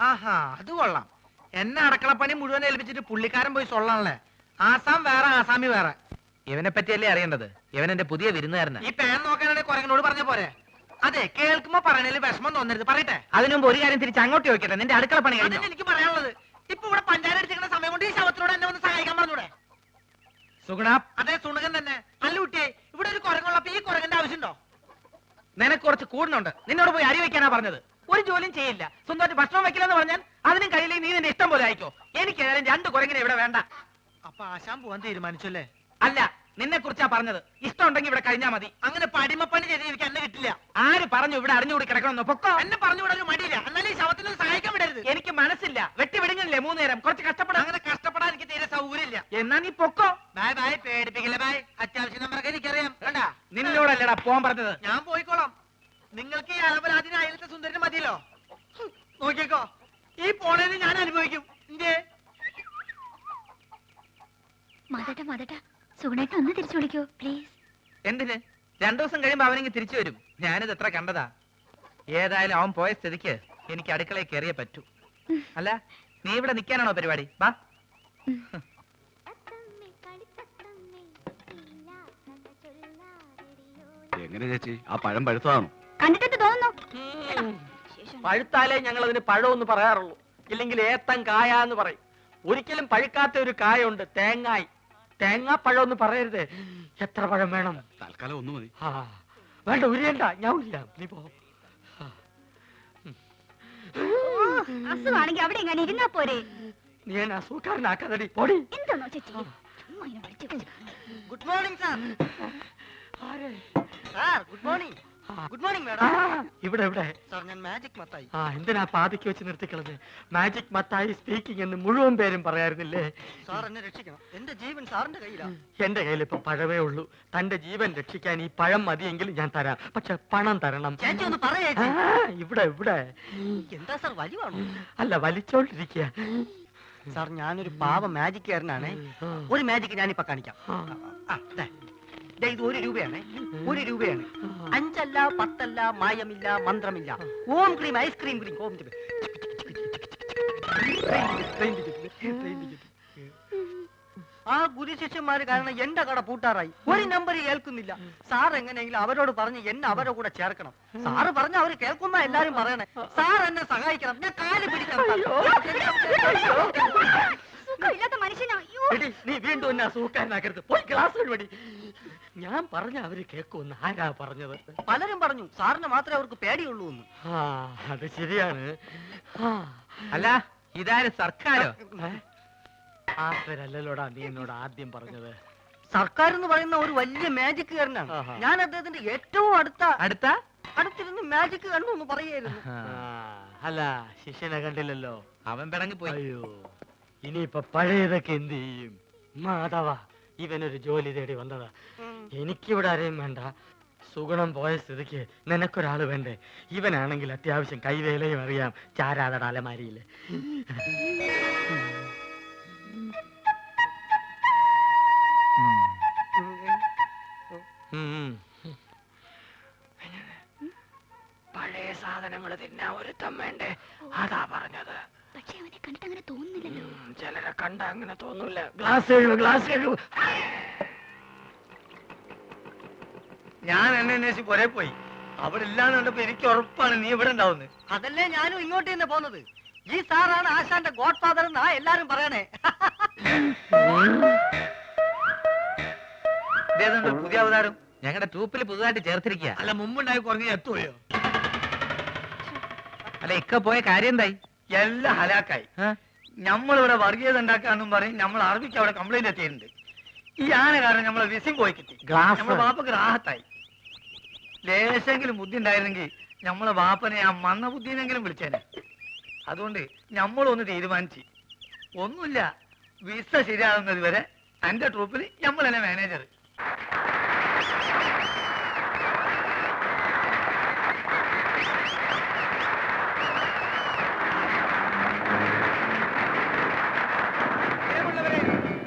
ആഹാ, അത് കൊള്ളാം. എന്നെ അടക്കളപ്പണി മുഴുവൻ ഏൽപ്പിച്ചിട്ട് പുള്ളിക്കാരൻ പോയി സൊള്ളാണല്ലേ. ആസാം വേറെ, ആസാമി വേറെ. ഇവനെ പറ്റിയല്ലേ അറിയേണ്ടത്? ഇവൻ എന്റെ പുതിയ വിരുന്നുകാരനാ. ഈ പേൻ നോക്കാനാണെങ്കിൽ കുരങ്ങനോട് പറഞ്ഞ പോരെ. അതെ, കേൾക്കുമ്പോ പറയണേല് വിഷമം തോന്നരുത്. പറയട്ടെ. അതിനു മുമ്പ് ഒരു കാര്യം തിരിച്ച് അങ്ങോട്ട് ചോദിക്കട്ടെ, നിന്റെ അടുക്കള പണി കഴിഞ്ഞോ? എനിക്ക് പറയാനുള്ളത്, ഇപ്പൊ ഇവിടെ പഞ്ചായത്ത് അടിച്ചിരിക്കുന്ന സമയം കൊണ്ട് ഈ ശവത്തിനോട് എന്നെ ഒന്ന് സഹായിക്കാൻ പറഞ്ഞൂടെ? സുഗുണ. അതെ, സുണകൻ തന്നെ. അല്ല കുട്ടിയെ, ഇവിടെ ഒരു കുരങ്ങുള്ളപ്പോ ഈ കുരങ്ങന്റെ ആവശ്യമുണ്ടോ? നിനക്ക് കുറച്ച് കൂടുന്നുണ്ട്. നിന്നോട് പോയി അരി വെക്കാനാ പറഞ്ഞത്. ഒരു ജോലിയും ചെയ്യില്ല. സ്വന്തമായിട്ട് ഭക്ഷണം വെക്കില്ലെന്ന് പറഞ്ഞാൽ അതിനും കഴിയില്ലെങ്കിൽ നീ നിന്റെ ഇഷ്ടം പോലെ ആയിക്കോ. എനിക്ക് ഏതായാലും 2 കുരങ്ങിനെ ഇവിടെ വേണ്ട. അപ്പൊ ആശാൻ പോവാൻ തീരുമാനിച്ചല്ലേ? അല്ല, നിന്നെ കുറിച്ചാ പറഞ്ഞത്. ഇഷ്ടം ഉണ്ടെങ്കിൽ ഇവിടെ കഴിഞ്ഞാ മതി. അങ്ങനെ പടിമപ്പണി ചെയ്ത് എനിക്ക് എന്നെ കിട്ടില്ല. ആര് പറഞ്ഞു ഇവിടെ അറിഞ്ഞുകൂടി കിടക്കണമെന്ന്? പൊക്കോ. എന്നെ പറഞ്ഞു വിടാൻ ഒരു മടിയില്ല. എന്നാലും ഈ ശവത്തിന് സഹായിക്കാൻ വിടരുത്. എനിക്ക് മനസ്സില്ല. വെട്ടി വിടുങ്ങില്ലേ 3 നേരം? കുറച്ച് കഷ്ടപ്പെടാം. അങ്ങനെ കഷ്ടപ്പെടാൻ എനിക്ക് തീരെ സൗകര്യമില്ല. എന്നാ നീ പൊക്കോ. ബായ് ബായ്, പേടിപ്പിക്കില്ല ബായ്. അത്യാവശ്യം നമ്പറൊക്കെ എനിക്കറിയാം. കണ്ടാ, നിന്നോടല്ലടാ പോവാൻ പറഞ്ഞത്. ഞാൻ പോയിക്കോളാം. നിങ്ങൾക്ക് ഈ അലവരാതിന് അയലത്തെ സുന്ദരന് മതിയല്ലോ. നോക്കിക്കോ, ഈ പോണേന് ഞാൻ അനുഭവിക്കും. സുഗുണേട്ടൻ ഒന്ന് തിരിച്ചു വിളിക്കോ പ്ലീസ്. എന്തിന്? 2 ദിവസം കഴിയുമ്പോ അവനെങ്കിൽ തിരിച്ചു വരും. ഞാനിത് എത്ര കണ്ടതാ. ഏതായാലും അവൻ പോയ സ്ഥിതിക്ക് എനിക്ക് അടുക്കളയിൽ കയറിയേ പറ്റൂ. അല്ല, നീ ഇവിടെ നിൽക്കാനാണോ പരിപാടി? വാ. എങ്ങനെ ചേച്ചി, ആ പഴം പഴുത്തതാണോ? കണ്ടിട്ട് തോന്നുന്നു. പഴുത്താലേ ഞങ്ങൾ അതിന് പഴമെന്ന് പറയാറുള്ളൂ. ഇല്ലെങ്കിൽ ഏത്തൻ കായ എന്ന് പറയും. ഒരിക്കലും പഴുക്കാത്ത ഒരു കായുണ്ട്, തേങ്ങായി. തേങ്ങാപ്പഴം എന്ന് പറയരുത്. എത്ര പഴം വേണം? തൽക്കാലം 1 മതി. വേണ്ട, ഉരിയണ്ട, ഞാൻ ഇല്ല. നീ പോ. അസുഖാണെങ്കിൽ അവിടെ എങ്ങനെ ഇരുന്നാ പോരെ. നീ എന്നെ അസുഖക്കാരനാക്കാതടി, പോടി. എന്താണോ ചേച്ചി? Good morning sir. ആരെ? Sir good morning. Good morning madam. ഇവിടെ ഇവിടെ. സാർ, ഞാൻ മാജിക് മത്തായി. എന്തിനാ പാതിക്ക് വെച്ച് നിർത്തിക്കളഞ്ഞ്? മാജിക് മത്തായി സ്പീക്കിംഗ് എന്ന് മുഴുവൻ പേരും പറയാറുന്നില്ലേ? സാർ എന്നെ രക്ഷിക്കണം. എന്റെ ജീവൻ സാറിന്റെ കയ്യിലാണ്. എന്റെ കയ്യിൽ ഇപ്പൊ പഴമേ ഉള്ളൂ. തന്റെ ജീവൻ രക്ഷിക്കാൻ ഈ പഴം മതിയെങ്കിൽ ഞാൻ തരാം. പക്ഷെ പണം തരണം. ചേച്ചി ഒന്ന് പറയേ. ഇവിടെ ഇവിടെ. എന്താ സാർ, വലിവാണോ? അല്ല, വലിച്ചോണ്ടിരിക്കുക. സാർ, ഞാനൊരു പാവ മാജിക്കാരനാണ്. ഒരു മാജിക് ഞാനിപ്പോ കാണിക്കാം. ഇത് 1 രൂപയാണ്. 1 രൂപയാണ്. 5 അല്ല, 10 അല്ല, മായമില്ല, മന്ത്രമില്ല. ഓം ക്രീം, ഐസ്ക്രീം ക്രീം. ഓം ആ ഗുരുശിഷ്യന്മാര് കാരണം എന്റെ കട പൂട്ടാറായി. ഒരു നമ്പർ കേൾക്കുന്നില്ല. സാർ എങ്ങനെയെങ്കിലും അവരോട് പറഞ്ഞ് എന്നെ അവരുടെ കൂടെ ചേർക്കണം. സാറ് പറഞ്ഞ അവര് കേൾക്കുന്ന എല്ലാരും പറയണേ. സാർ എന്നെ സഹായിക്കണം. ഞാൻ കാല് പിടിക്കണം. നീ വീണ്ടും എന്നെ അസുഖക്കാരനാക്കരുത്. പോയി ക്ലാസ് വഴി. ഞാൻ പറഞ്ഞ അവര് കേൾക്കുമെന്ന് ആരാ പറഞ്ഞത്? പലരും പറഞ്ഞു സാറിന് മാത്രമേ അവർക്ക് പേടിയുള്ളൂ എന്ന്. അത് ശരിയാണ്. അല്ല, ഇതാര് സർക്കാരോ? അല്ലല്ലോടാ നീ എന്നോട് ആദ്യം പറഞ്ഞത്. സർക്കാർ എന്ന് പറയുന്ന ഒരു വലിയ മാജിക്കുകാരനാണ്. ഞാൻ അദ്ദേഹത്തിന്റെ ഏറ്റവും അടുത്തിരുന്ന് മാജിക് കണ്ടു എന്ന് പറയായിരുന്നു. അല്ല, ശിഷ്യനെ കണ്ടില്ലല്ലോ. അവൻ പിടങ്ങിപ്പോയി. അയ്യോ, ഇനിയിപ്പൊ പഴയതൊക്കെ എന്ത് ചെയ്യും? മാധവ, ഇവനൊരു ജോലി തേടി വന്നതാ. എനിക്കിവിടെ ആരെയും വേണ്ട. സുഗുണം പോയ സ്ഥിതിക്ക് നിനക്കൊരാള് വേണ്ടേ? ഇവനാണെങ്കിൽ അത്യാവശ്യം കൈവേലയും അറിയാം. ചാരാതട അലമാരിയില്. പഴയ സാധനങ്ങൾ തിന്നാൻ ഒരുത്തം വേണ്ടേ? അതാ പറഞ്ഞത്. പക്ഷെ അവനെ കണ്ടിട്ട് അങ്ങനെ തോന്നുന്നില്ലല്ലോ. ചിലരെ കണ്ട അങ്ങനെ തോന്നൂല. ഗ്ലാസ് ഞാൻ എന്നെ അന്വേഷിച്ച് പുറേ പോയി. അവിടെ ഇല്ലാന്ന് കണ്ടപ്പോ എനിക്ക് ഉറപ്പാണ് നീ ഇവിടെ ഉണ്ടാവുന്നത്. അതല്ലേ ഞാനും ഇങ്ങോട്ട് തന്നെ പോന്നത്. ഈ സാറാണ് ആശാന്റെ ഗോഡ് ഫാദർ എന്നാ എല്ലാരും പറയണേ. പുതിയ അവതാരം ഞങ്ങളുടെ ട്രൂപ്പിൽ പുതുതായിട്ട് ചേർത്തിരിക്കുക. അല്ല, മുമ്പുണ്ടായി കുറഞ്ഞ എത്തുകയോ? അല്ല, ഇക്ക പോയ കാര്യം എന്തായി? എല്ലാം ഹലാക്കായി. നമ്മളിവിടെ വർഗീയത ഉണ്ടാക്കാന്നും പറയും. നമ്മൾ അറബിക്ക് അവിടെ കംപ്ലൈന്റ് എത്തിയിട്ടുണ്ട്. ഈ ആന കാരണം നമ്മളെ വിസിം പോയി കിട്ടി. നമ്മളെ ബാപ്പക്ക് റാഹത്തായി. ലേശെങ്കിലും ബുദ്ധി ഉണ്ടായിരുന്നെങ്കിൽ നമ്മളെ ബാപ്പനെ ആ മന്ന ബുദ്ധിനെങ്കിലും വിളിച്ചേനെ. അതുകൊണ്ട് നമ്മളൊന്ന് തീരുമാനിച്ച്, ഒന്നുമില്ല, വിസ ശരിയാകുന്നത് വരെ എന്റെ ട്രൂപ്പിൽ നമ്മൾ തന്നെ മാനേജർ.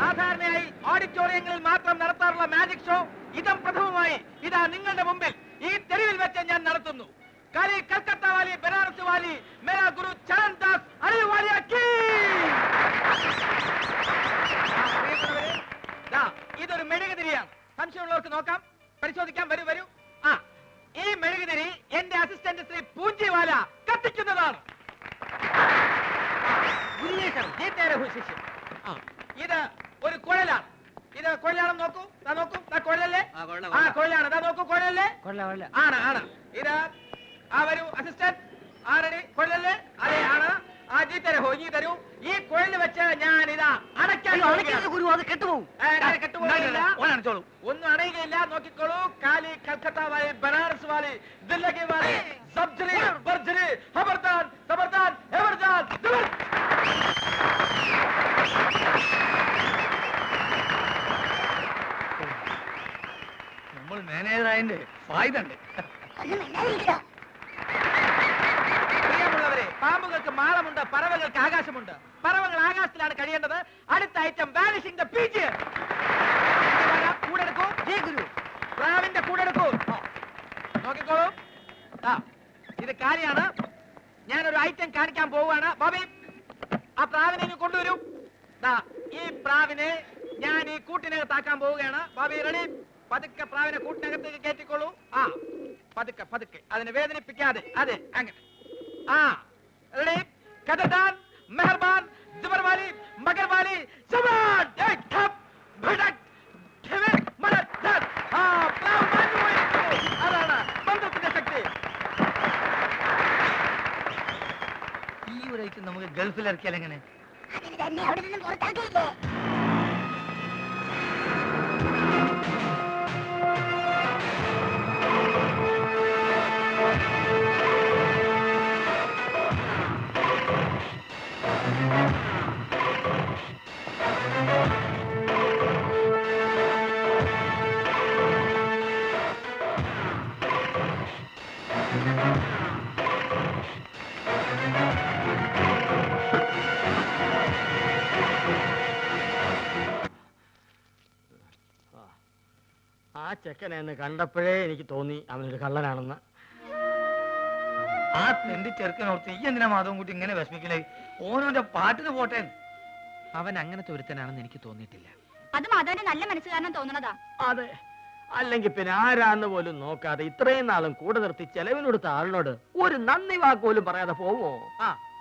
സാധാരണയായി ഓഡിറ്റോറിയങ്ങളിൽ മാത്രം നടത്താറുള്ള മാജിക് ഷോ ഇതം പ്രഥമമായി ഇതാ നിങ്ങളുടെ മുമ്പിൽ ഈ തെരുവിൽ വെച്ച് ഞാൻ നടത്തുന്നു. കാലി കൽക്കത്ത വാലി ബനാറസ് വാലി മേരാ ഗുരു ചരൺദാസ് അലിവാലിയ കീ. ഇതൊരു മെഴുകുതിരിയാണ്. സംശയമുള്ളവർക്ക് നോക്കാം, പരിശോധിക്കാം. വരൂ വരൂ. ആ, ഈ മെഴുകുതിരി എന്റെ അസിസ്റ്റന്റ് ശ്രീ പൂഞ്ചിവാല കത്തിക്കുന്നതാണ്. ഇത് ഒരു കുഴലാണ്. ഇത് കുഴലാണെന്ന് നോക്കൂ. നോക്കൂ, കുഴലല്ലേ? ആ, കുഴലാണ്. നോക്കൂ, കുഴലല്ലേ? ആണ് ആണ്. ഇത് വരൂ അസിസ്റ്റന്റ്. ആരടി കുഴലല്ലേ? അതെ ആണ്. ജി തരൂ, ഈ തരൂ. ഈ കുഴല് വെച്ച് ഞാൻ ഇതാ അടയ്ക്കാൻ ഗുരു അത് കെട്ടുപോകും. ഒന്നും അണയുകയില്ല. നോക്കിക്കോളൂ. കാലി കൽക്കത്ത വാലി ബനാറസ് വാലി ദില്ലി വാലി സബ്ജരി ബർജരി ഖബർദാർ ഖബർദാർ ഖബർദാർ. നമ്മൾ മാനേജറായതിന്റെ ഫായ്ദ ഉണ്ട്. പ്രിയമുള്ളവരെ, പാമ്പുകൾക്ക് മാളമുണ്ട്, പറവകൾക്ക് ആകാശമുണ്ട്. പറവകൾ ആകാശത്തിലാണ് കഴിയേണ്ടത്. അടുത്ത ഐറ്റം വാനിഷിംഗ് ദ പീച്ച്. കൂടെടുക്കൂ. പ്രാവിന്റെ കൂടെടുക്കൂ. നോക്കിക്കോളൂ. ഇത് കാലിയാണ്. ഞാനൊരു ഐറ്റം കാണിക്കാൻ പോവുകയാണ്. ബോബി, ആ പ്രാവിനെ ഇങ്ങ് കൊണ്ടുവരൂ. ഈ പ്രാവിനെ ഞാൻ ഈ കൂട്ടിനകത്താക്കാൻ പോവുകയാണ്. ബോബി റെഡി? പതുക്കെ പ്രാവിനെ കൂട്ടിനകത്തേക്ക് കയറ്റിക്കോളൂ. പതുക്കെ പതുക്കെ, അതിനെ വേദനിപ്പിക്കാതെ. അതെ, അങ്ങനെ. റെഡി? കദദാൻ മെഹർബാൻ ജബർവാലി മഗർവാലി സവാൻ ഠപ് ഭടക് ഠവേ മലദാൻ. പ്രാവ് മാറ്റുപോയിരിക്കുന്നു. അതാണ് ബന്ധത്തിന്റെ ശക്തി. ഈ ഒരു ഐറ്റം നമുക്ക് ഗൾഫിൽ ഇറക്കിയാൽ എങ്ങനെ? അതിന് തന്നെ അവിടെ നിന്നും പുറത്താക്കിയില്ലേ? ആ ചെക്കനെ എന്ന് കണ്ടപ്പോഴേ എനിക്ക് തോന്നി അവനൊരു കള്ളനാണെന്ന്. ആ തെണ്ടി ചെറുക്കനോർത്ത് ഈ എന്തിനാ മാധവൻ കുട്ടി ഇങ്ങനെ വിഷമിക്കലേ? ഓനോന്റെ പാട്ടിന് പോട്ടെ. അവൻ അങ്ങനത്തെ ഒരുത്തനാണെന്ന് എനിക്ക് തോന്നിയിട്ടില്ല. അത് മാധവന്റെ നല്ല മനസ്സ് കാരണം തോന്നണതാ. അതെ, അല്ലെങ്കിൽ പിന്നെ ആരാന്ന് പോലും നോക്കാതെ ഇത്രയും നാളും കൂടെ നിർത്തി ചെലവിനൊടുത്ത ആളിനോട് ഒരു നന്ദി വാക്ക് പോലും പറയാതെ പോവോ?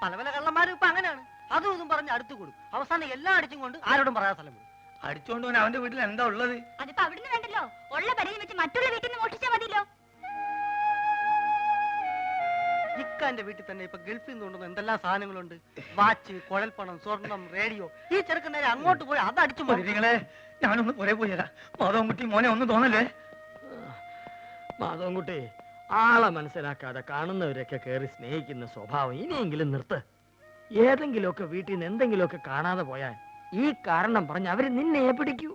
പല പല കള്ളന്മാരും ഇപ്പൊ അങ്ങനെയാണ്. അതും ഇതും പറഞ്ഞ് അടുത്ത് കൂടും. അവസാനം എല്ലാം അടിച്ചും കൊണ്ട് ആരോടും പറയാൻ സ്ഥലം വിടും. അടിച്ചോണ്ട് പോൻ അവന്റെ വീട്ടിൽ എന്താ ഉള്ളത്? അതിപ്പോ അവിടുന്ന് വേണ്ടല്ലോ, ഉള്ള പരിധി വെച്ച് മറ്റുള്ള വീട്ടിൽ നിന്ന് മോഷിച്ചാ മതിയല്ലോ. ഇക്കാന്റെ വീട്ടിൽ തന്നെ ഇപ്പൊ ഗൾഫിൽ നിന്ന് കൊണ്ടുവന്ന എന്തെല്ലാം സാധനങ്ങളുണ്ട്. വാച്ച്, കുഴൽപ്പണം, സ്വർണം, റേഡിയോ. ഈ ചെറുക്കൻ നേരെ അങ്ങോട്ട് പോയി അത് അടിച്ചു പോയി. നിങ്ങളെ ഞാനൊന്ന് പുറേ പോയി തരാം. മാധവൻ കുട്ടി മോനെ ഒന്നും തോന്നല്ലേ? മാധവൻകുട്ടി, ആളെ മനസ്സിലാക്കാതെ കാണുന്നവരൊക്കെ കയറി സ്നേഹിക്കുന്ന സ്വഭാവം ഇനിയെങ്കിലും നിർത്ത്. ഏതെങ്കിലുമൊക്കെ വീട്ടിൽ നിന്ന് എന്തെങ്കിലുമൊക്കെ കാണാതെ പോയാൽ ഈ കാരണം പറഞ്ഞ് അവര് നിന്നെ പിടിക്കൂ.